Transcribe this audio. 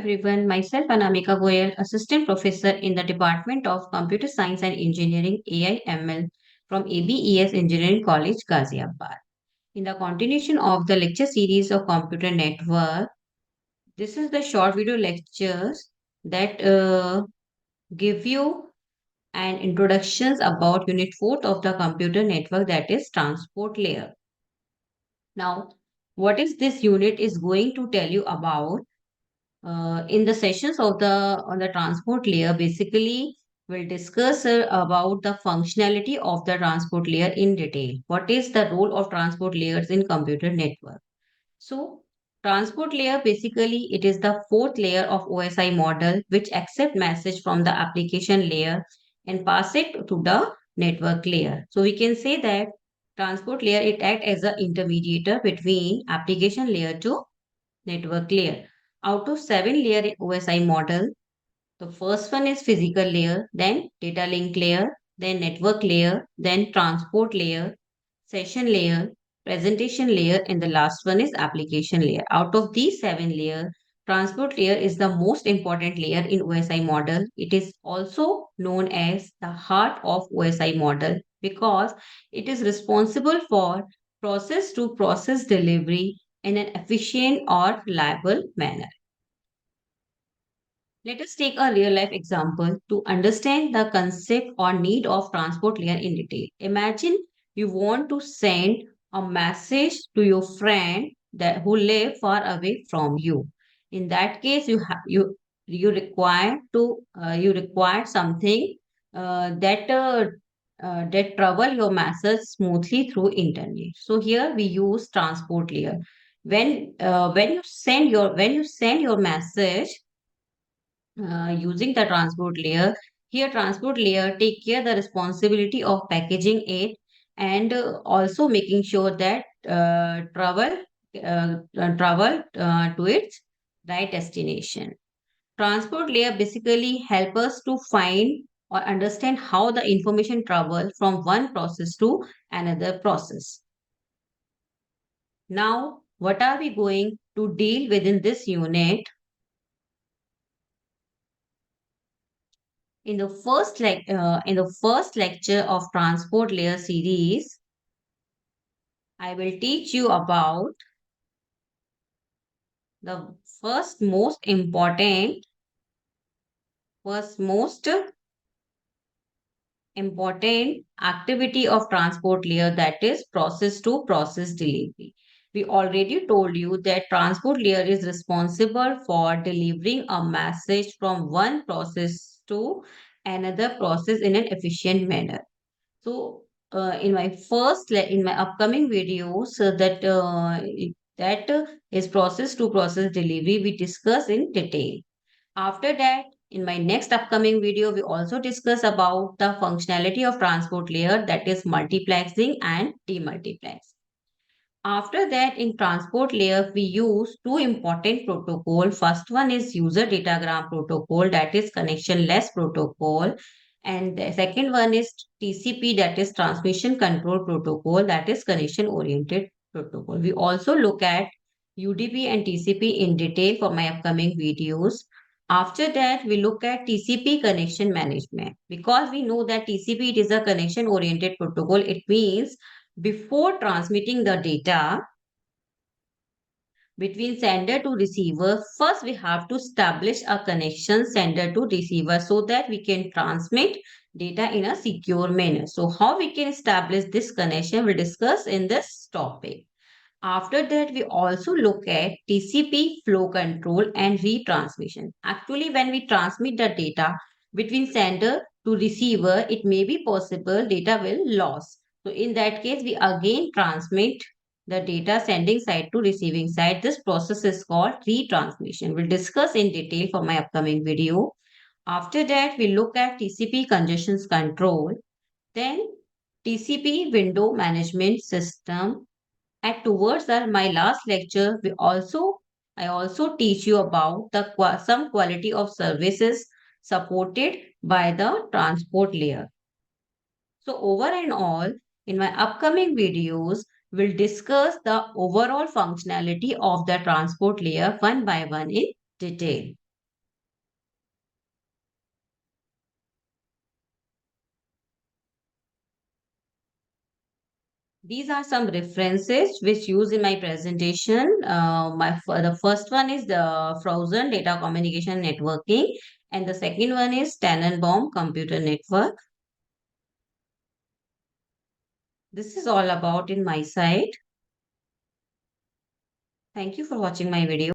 everyone, myself Anamika Goyal, Assistant Professor in the Department of Computer Science and Engineering AIML from ABES Engineering College, Ghaziabad. In the continuation of the lecture series of Computer Network, this is the short video lectures that give you an introductions about Unit 4th of the computer network, that is transport layer. Now, what is this unit is going to tell you about? In the sessions of the on the transport layer, basically we'll discuss about the functionality of the transport layer in detail. What is the role of transport layers in computer network? So transport layer, basically it is the fourth layer of OSI model which accept message from the application layer and pass it to the network layer. So we can say that transport layer, it act as an intermediator between application layer to network layer. Out of seven layer in OSI model, the first one is physical layer, then data link layer, then network layer, then transport layer, session layer, presentation layer, and the last one is application layer. Out of these seven layers, transport layer is the most important layer in OSI model. It is also known as the heart of OSI model because it is responsible for process to process delivery in an efficient or reliable manner. Let us take a real life example to understand the concept or need of transport layer in detail. Imagine you want to send a message to your friend that who live far away from you. In that case, you require something that travel your message smoothly through internet. So here we use transport layer. When you send your message using the transport layer, here transport layer take care the responsibility of packaging it and also making sure that travel to its right destination. Transport layer basically help us to find or understand how the information travel from one process to another process. Now, what are we going to deal within this unit? In the first lecture of transport layer series, I will teach you about the first most important activity of transport layer, that is process to process delivery. We already told you that transport layer is responsible for delivering a message from one process to another process in an efficient manner. So, in my upcoming videos, that is process to process delivery, we discuss in detail. After that, in my next upcoming video, we also discuss about the functionality of transport layer, that is multiplexing and demultiplex. After that, in transport layer, we use two important protocol. First one is user datagram protocol, that is connectionless protocol. And the second one is TCP, that is transmission control protocol, that is connection oriented protocol. We also look at UDP and TCP in detail for my upcoming videos. After that, we look at TCP connection management. Because we know that TCP, it is a connection oriented protocol. It means before transmitting the data between sender to receiver, first we have to establish a connection sender to receiver so that we can transmit data in a secure manner. So how we can establish this connection, we'll discuss in this topic. After that, we also look at TCP flow control and retransmission. Actually, when we transmit the data between sender to receiver, it may be possible data will loss. So in that case, we again transmit the data sending side to receiving side. This process is called retransmission. We'll discuss in detail for my upcoming video. After that, we look at TCP congestion control, then TCP window management system, and towards my last lecture, I also teach you about some quality of services supported by the transport layer. So over and all, in my upcoming videos, we'll discuss the overall functionality of the transport layer one by one in detail. These are some references which used in my presentation. The first one is the Frozen Data Communication Networking, and the second one is Tannenbaum Computer Network. This is all about in my side. Thank you for watching my video.